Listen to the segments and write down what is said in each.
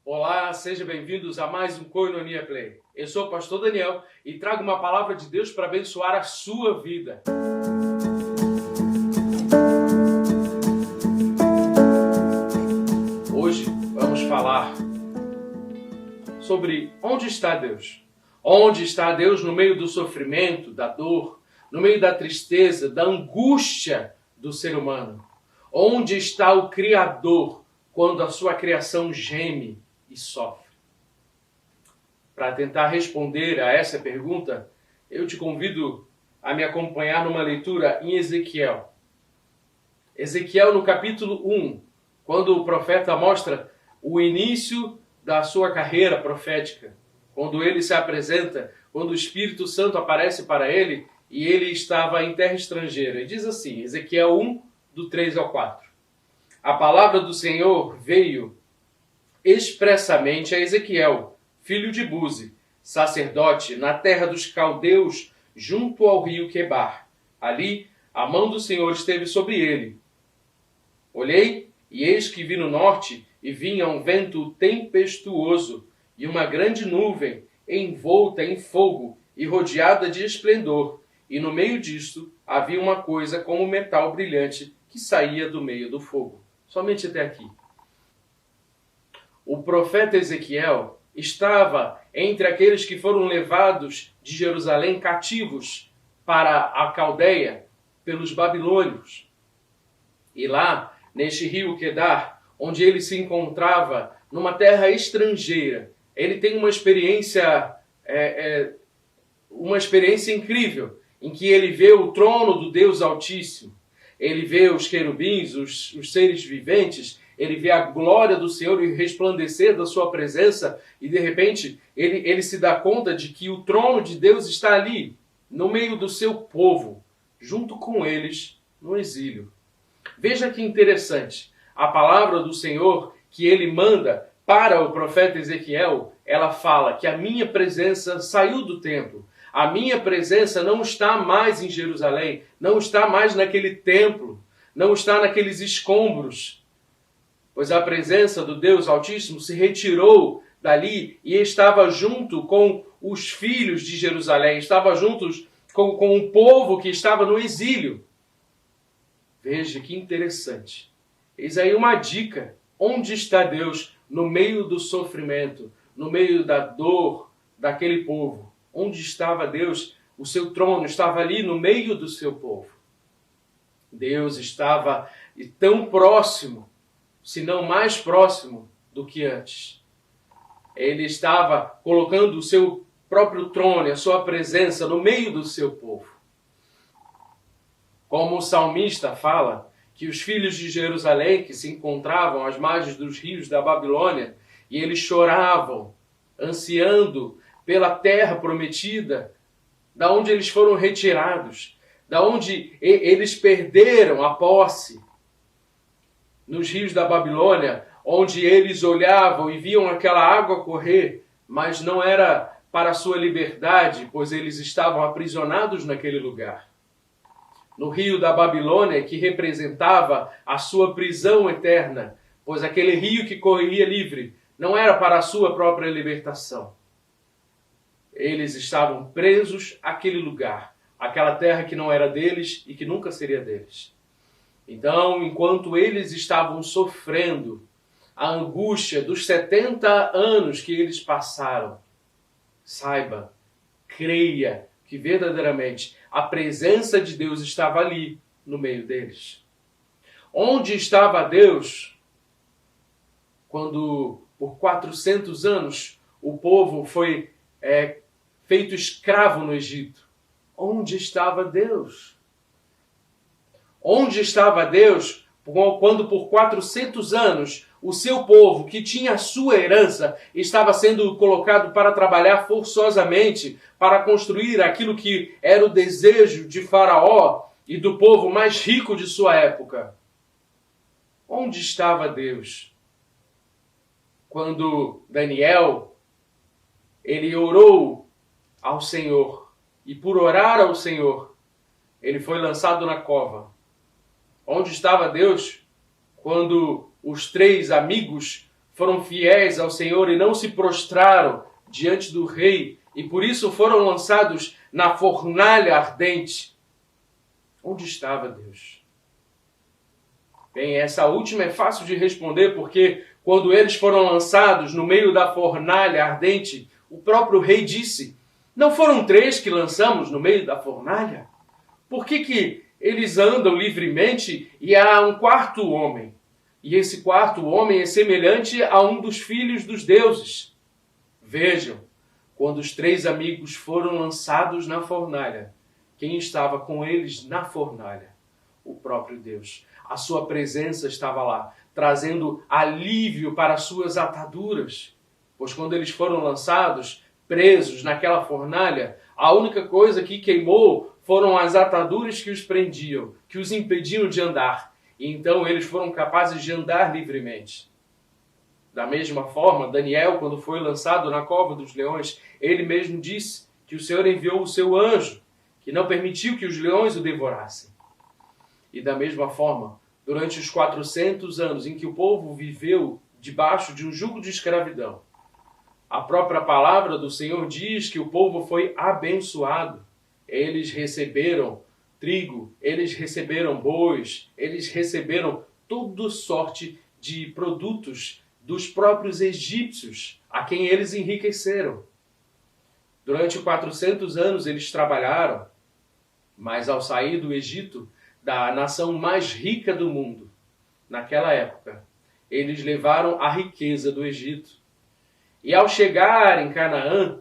Olá, sejam bem-vindos a mais um Koinonia Play. Eu sou o pastor Daniel e trago uma palavra de Deus para abençoar a sua vida. Hoje vamos falar sobre onde está Deus. Onde está Deus no meio do sofrimento, da dor, no meio da tristeza, da angústia do ser humano. Onde está o Criador quando a sua criação geme e sofre? Para tentar responder a essa pergunta, eu te convido a me acompanhar numa leitura em Ezequiel. Ezequiel no capítulo 1, quando o profeta mostra o início da sua carreira profética, quando ele se apresenta, quando o Espírito Santo aparece para ele e ele estava em terra estrangeira. E diz assim, Ezequiel 1, do 3 ao 4. A palavra do Senhor veio expressamente a Ezequiel, filho de Buzi, sacerdote, na terra dos caldeus, junto ao rio Quebar. Ali, a mão do Senhor esteve sobre ele. Olhei, e eis que vi no norte, e vinha um vento tempestuoso, e uma grande nuvem, envolta em fogo, e rodeada de esplendor, e no meio disto havia uma coisa como metal brilhante, que saía do meio do fogo. Somente até aqui. O profeta Ezequiel estava entre aqueles que foram levados de Jerusalém cativos para a Caldeia pelos babilônios. E lá, neste rio Quedar, onde ele se encontrava numa terra estrangeira, ele tem uma experiência incrível, em que ele vê o trono do Deus Altíssimo. Ele vê os querubins, os seres viventes, ele vê a glória do Senhor e resplandecer da sua presença, e de repente ele se dá conta de que o trono de Deus está ali, no meio do seu povo, junto com eles no exílio. Veja que interessante, a palavra do Senhor que ele manda para o profeta Ezequiel, ela fala que a minha presença saiu do templo. A minha presença não está mais em Jerusalém, não está mais naquele templo, não está naqueles escombros, pois a presença do Deus Altíssimo se retirou dali e estava junto com os filhos de Jerusalém, estava juntos com o povo que estava no exílio. Veja que interessante. Eis aí uma dica. Onde está Deus no meio do sofrimento, no meio da dor daquele povo? Onde estava Deus? O seu trono estava ali no meio do seu povo. Deus estava tão próximo, se não mais próximo do que antes. Ele estava colocando o seu próprio trono, a sua presença no meio do seu povo. Como o salmista fala, que os filhos de Jerusalém, que se encontravam às margens dos rios da Babilônia, e eles choravam, ansiando pela terra prometida, da onde eles foram retirados, da onde eles perderam a posse, nos rios da Babilônia, onde eles olhavam e viam aquela água correr, mas não era para a sua liberdade, pois eles estavam aprisionados naquele lugar. No rio da Babilônia, que representava a sua prisão eterna, pois aquele rio que corria livre não era para a sua própria libertação. Eles estavam presos àquele lugar, àquela terra que não era deles e que nunca seria deles. Então, enquanto eles estavam sofrendo a angústia dos 70 anos que eles passaram, saiba, creia que verdadeiramente a presença de Deus estava ali no meio deles. Onde estava Deus quando por 400 anos o povo foi feito escravo no Egito? Onde estava Deus? Onde estava Deus quando por 400 anos o seu povo, que tinha a sua herança, estava sendo colocado para trabalhar forçosamente para construir aquilo que era o desejo de Faraó e do povo mais rico de sua época? Onde estava Deus quando Daniel ele orou ao Senhor, e por orar ao Senhor ele foi lançado na cova? Onde estava Deus quando os 3 amigos foram fiéis ao Senhor e não se prostraram diante do rei, e por isso foram lançados na fornalha ardente. Onde estava Deus? Bem, essa última é fácil de responder, porque quando eles foram lançados no meio da fornalha ardente, o próprio rei disse: não foram 3 que lançamos no meio da fornalha? Por que eles andam livremente e há um 4º homem? E esse 4º homem é semelhante a um dos filhos dos deuses. Vejam, quando os 3 amigos foram lançados na fornalha, quem estava com eles na fornalha? O próprio Deus. A sua presença estava lá, trazendo alívio para as suas ataduras. Pois quando eles foram lançados, presos naquela fornalha, a única coisa que queimou foram as ataduras que os prendiam, que os impediam de andar. E então eles foram capazes de andar livremente. Da mesma forma, Daniel, quando foi lançado na cova dos leões, ele mesmo disse que o Senhor enviou o seu anjo, que não permitiu que os leões o devorassem. E da mesma forma, durante os 400 anos em que o povo viveu debaixo de um jugo de escravidão, a própria palavra do Senhor diz que o povo foi abençoado. Eles receberam trigo, eles receberam bois, eles receberam toda sorte de produtos dos próprios egípcios, a quem eles enriqueceram. Durante 400 anos eles trabalharam, mas ao sair do Egito, da nação mais rica do mundo, naquela época, eles levaram a riqueza do Egito. E ao chegar em Canaã,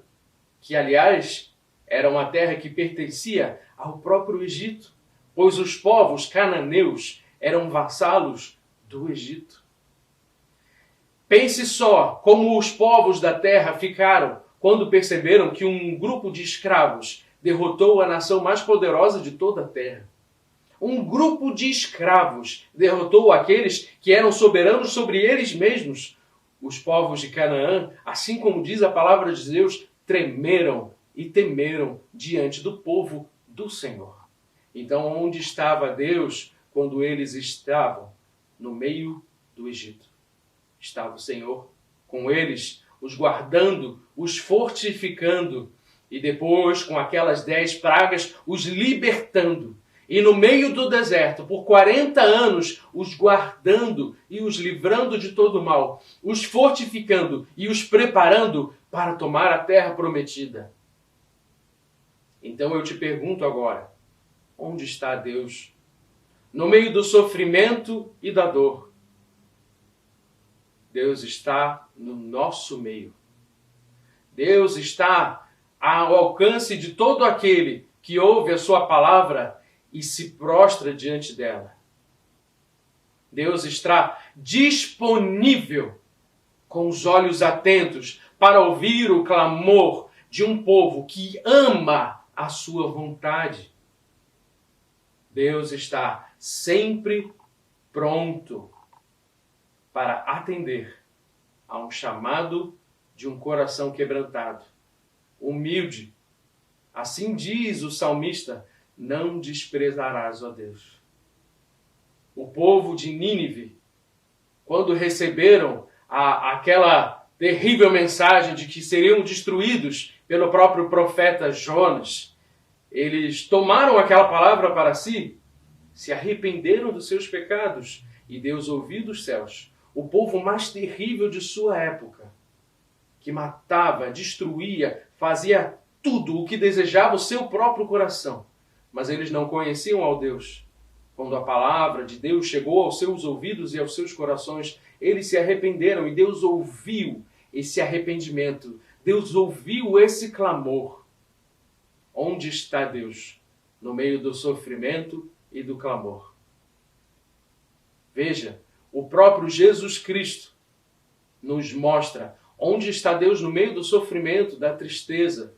que aliás era uma terra que pertencia ao próprio Egito, pois os povos cananeus eram vassalos do Egito. Pense só como os povos da terra ficaram quando perceberam que um grupo de escravos derrotou a nação mais poderosa de toda a terra. Um grupo de escravos derrotou aqueles que eram soberanos sobre eles mesmos. Os povos de Canaã, assim como diz a palavra de Deus, tremeram e temeram diante do povo do Senhor. Então, onde estava Deus quando eles estavam? No meio do Egito. Estava o Senhor com eles, os guardando, os fortificando e depois, com aquelas 10 pragas, os libertando. E no meio do deserto, por 40 anos, os guardando e os livrando de todo mal, os fortificando e os preparando para tomar a terra prometida. Então eu te pergunto agora, onde está Deus? No meio do sofrimento e da dor. Deus está no nosso meio. Deus está ao alcance de todo aquele que ouve a sua palavra e se prostra diante dela. Deus está disponível, com os olhos atentos, para ouvir o clamor de um povo que ama a sua vontade. Deus está sempre pronto para atender a um chamado de um coração quebrantado, humilde. Assim diz o salmista: não desprezarás, ó Deus. O povo de Nínive, quando receberam aquela terrível mensagem de que seriam destruídos pelo próprio profeta Jonas, eles tomaram aquela palavra para si, se arrependeram dos seus pecados e Deus ouviu dos céus o povo mais terrível de sua época, que matava, destruía, fazia tudo o que desejava o seu próprio coração. Mas eles não conheciam ao Deus. Quando a palavra de Deus chegou aos seus ouvidos e aos seus corações, eles se arrependeram e Deus ouviu esse arrependimento. Deus ouviu esse clamor. Onde está Deus? No meio do sofrimento e do clamor. Veja, o próprio Jesus Cristo nos mostra onde está Deus no meio do sofrimento, da tristeza.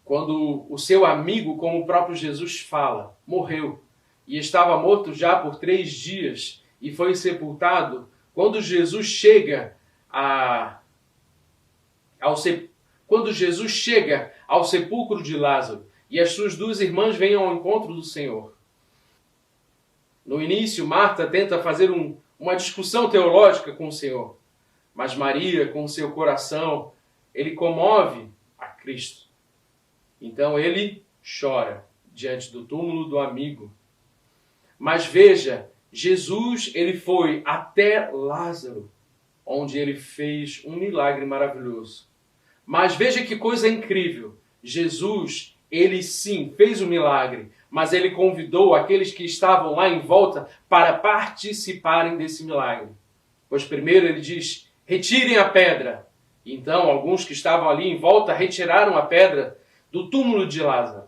Quando o seu amigo, como o próprio Jesus fala, morreu e estava morto já por 3 dias e foi sepultado, quando Jesus chega ao sepulcro de Lázaro e as suas 2 irmãs vêm ao encontro do Senhor. No início, Marta tenta fazer uma discussão teológica com o Senhor, Mas Maria, com seu coração, ele comove a Cristo. Então ele chora diante do túmulo do amigo. Mas veja, Jesus ele foi até Lázaro, onde ele fez um milagre maravilhoso. Mas veja que coisa incrível. Jesus, ele sim fez o milagre, mas ele convidou aqueles que estavam lá em volta para participarem desse milagre. Pois primeiro ele diz, retirem a pedra. Então alguns que estavam ali em volta retiraram a pedra do túmulo de Lázaro.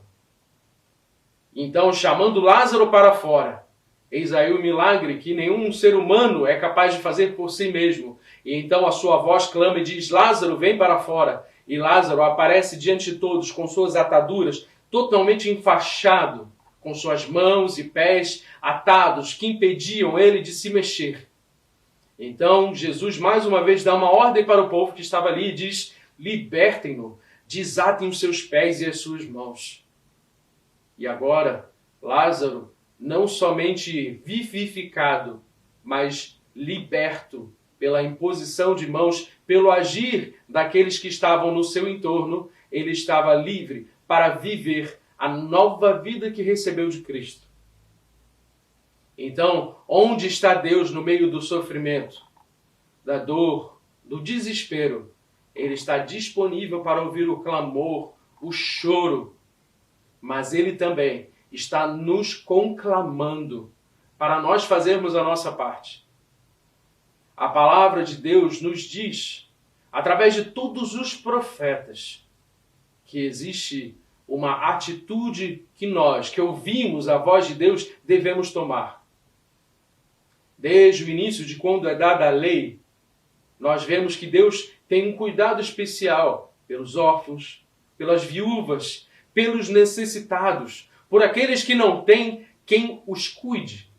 Então, chamando Lázaro para fora, eis aí o milagre que nenhum ser humano é capaz de fazer por si mesmo. E então a sua voz clama e diz, Lázaro, vem para fora. E Lázaro aparece diante de todos com suas ataduras, totalmente enfaixado, com suas mãos e pés atados, que impediam ele de se mexer. Então Jesus mais uma vez dá uma ordem para o povo que estava ali e diz, libertem-no, desatem os seus pés e as suas mãos. E agora, Lázaro, não somente vivificado, mas liberto pela imposição de mãos, pelo agir daqueles que estavam no seu entorno, ele estava livre para viver a nova vida que recebeu de Cristo. Então, onde está Deus no meio do sofrimento, da dor, do desespero? Ele está disponível para ouvir o clamor, o choro, mas ele também está nos conclamando para nós fazermos a nossa parte. A palavra de Deus nos diz, através de todos os profetas, que existe uma atitude que nós, que ouvimos a voz de Deus, devemos tomar. Desde o início de quando é dada a lei, nós vemos que Deus tem um cuidado especial pelos órfãos, pelas viúvas, pelos necessitados, por aqueles que não têm quem os cuide.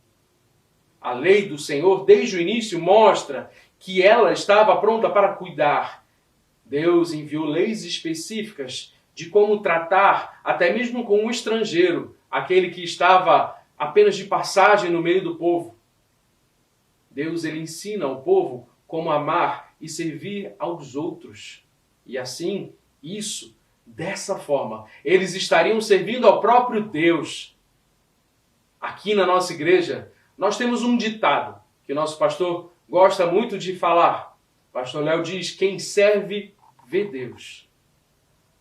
A lei do Senhor, desde o início, mostra que ela estava pronta para cuidar. Deus enviou leis específicas de como tratar, até mesmo com um estrangeiro, aquele que estava apenas de passagem no meio do povo. Deus ele ensina ao povo como amar e servir aos outros. E assim, dessa forma, eles estariam servindo ao próprio Deus. Aqui na nossa igreja, nós temos um ditado que nosso pastor gosta muito de falar. O pastor Léo diz, quem serve, vê Deus.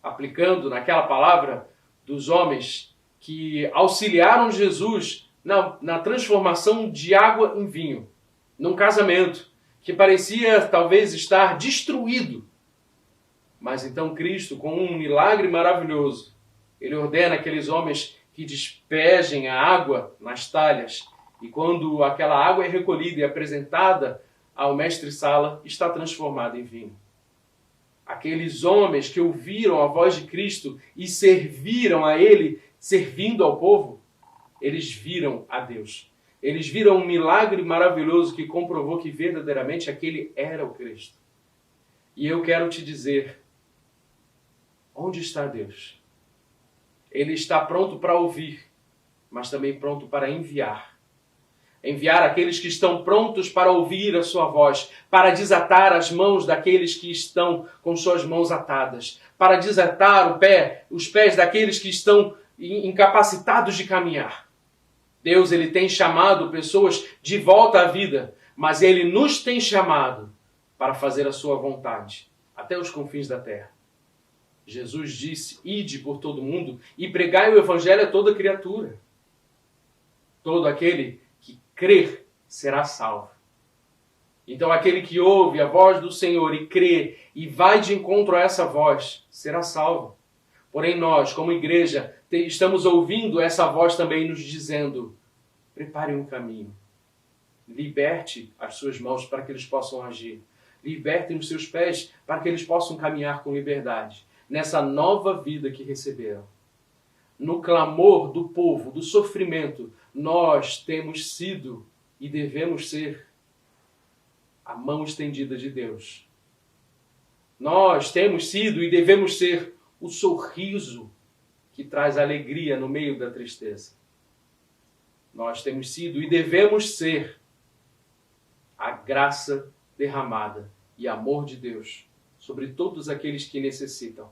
Aplicando naquela palavra dos homens que auxiliaram Jesus na transformação de água em vinho, num casamento que parecia talvez estar destruído. Mas então Cristo, com um milagre maravilhoso, ele ordena aqueles homens que despejem a água nas talhas. E quando aquela água é recolhida e apresentada ao mestre-sala, está transformada em vinho. Aqueles homens que ouviram a voz de Cristo e serviram a Ele, servindo ao povo, eles viram a Deus. Eles viram um milagre maravilhoso que comprovou que verdadeiramente aquele era o Cristo. E eu quero te dizer, onde está Deus? Ele está pronto para ouvir, mas também pronto para enviar. Enviar aqueles que estão prontos para ouvir a sua voz, para desatar as mãos daqueles que estão com suas mãos atadas, para desatar os pés daqueles que estão incapacitados de caminhar. Deus ele tem chamado pessoas de volta à vida, mas Ele nos tem chamado para fazer a sua vontade, até os confins da terra. Jesus disse, ide por todo mundo e pregai o evangelho a toda criatura. Todo aquele que crer será salvo. Então aquele que ouve a voz do Senhor e crê e vai de encontro a essa voz, será salvo. Porém nós, como igreja, estamos ouvindo essa voz também nos dizendo, prepare um caminho. Liberte as suas mãos para que eles possam agir. Libertem os seus pés para que eles possam caminhar com liberdade nessa nova vida que receberam. No clamor do povo, do sofrimento, nós temos sido e devemos ser a mão estendida de Deus. Nós temos sido e devemos ser o sorriso que traz alegria no meio da tristeza. Nós temos sido e devemos ser a graça derramada e amor de Deus sobre todos aqueles que necessitam.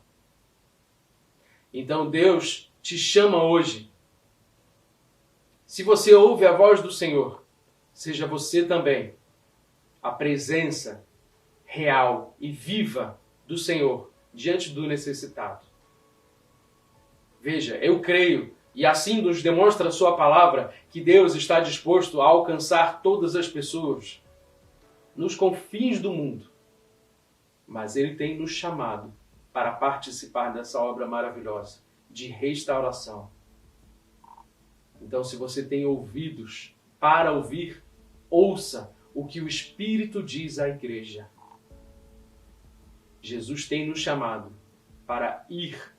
Então Deus te chama hoje. Se você ouve a voz do Senhor, seja você também a presença real e viva do Senhor diante do necessitado. Veja, eu creio, e assim nos demonstra a sua palavra, que Deus está disposto a alcançar todas as pessoas nos confins do mundo. Mas Ele tem nos chamado para participar dessa obra maravilhosa de restauração. Então, se você tem ouvidos para ouvir, ouça o que o Espírito diz à igreja. Jesus tem nos chamado para ir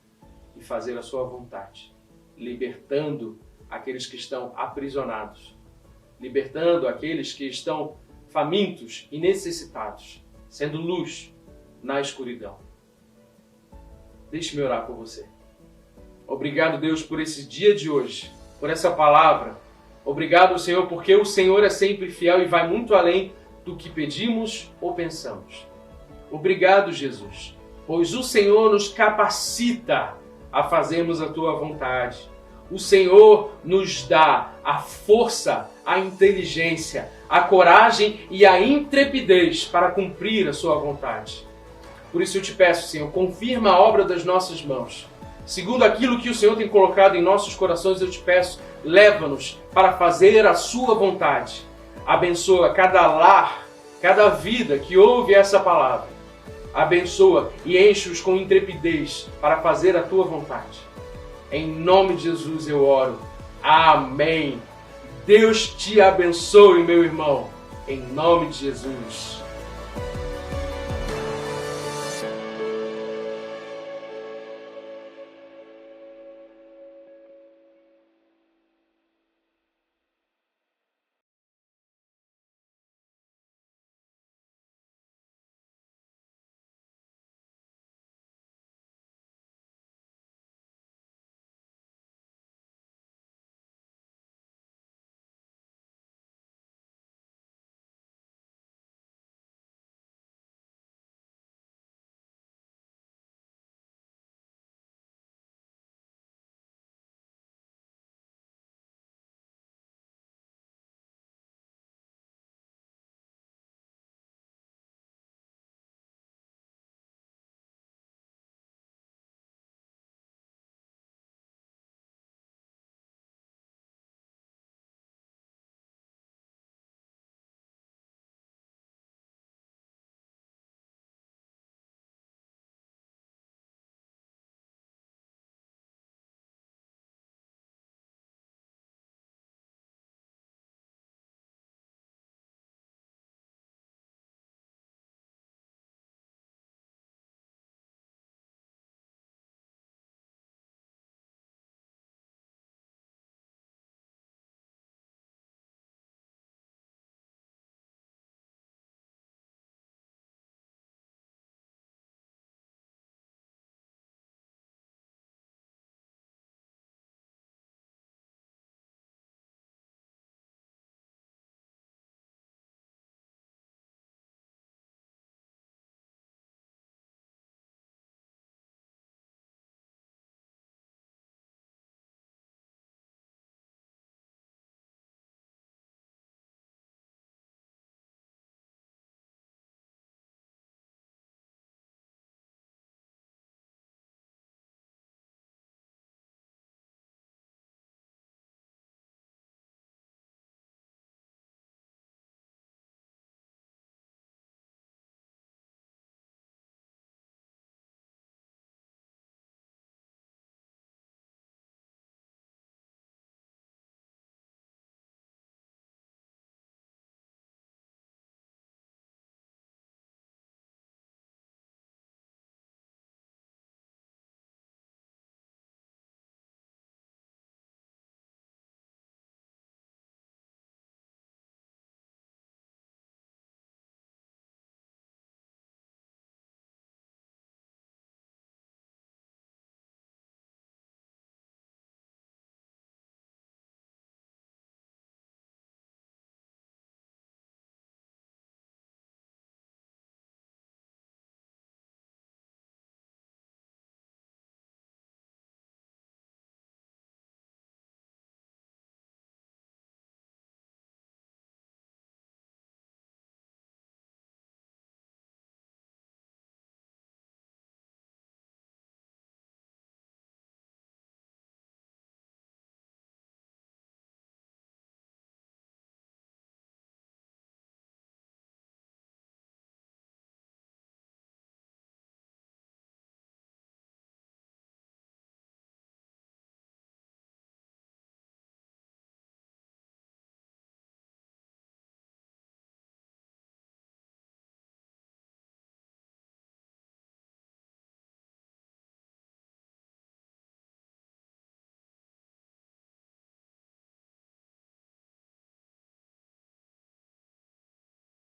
e fazer a sua vontade, libertando aqueles que estão aprisionados, libertando aqueles que estão famintos e necessitados, sendo luz na escuridão. Deixe-me orar por você. Obrigado, Deus, por esse dia de hoje, por essa palavra. Obrigado, Senhor, porque o Senhor é sempre fiel e vai muito além do que pedimos ou pensamos. Obrigado, Jesus, pois o Senhor nos capacita a fazermos a Tua vontade. O Senhor nos dá a força, a inteligência, a coragem e a intrepidez para cumprir a Sua vontade. Por isso eu te peço, Senhor, confirma a obra das nossas mãos. Segundo aquilo que o Senhor tem colocado em nossos corações, eu te peço, leva-nos para fazer a Sua vontade. Abençoa cada lar, cada vida que ouve essa palavra. Abençoa e enche-os com intrepidez para fazer a Tua vontade. Em nome de Jesus eu oro. Amém. Deus te abençoe, meu irmão. Em nome de Jesus.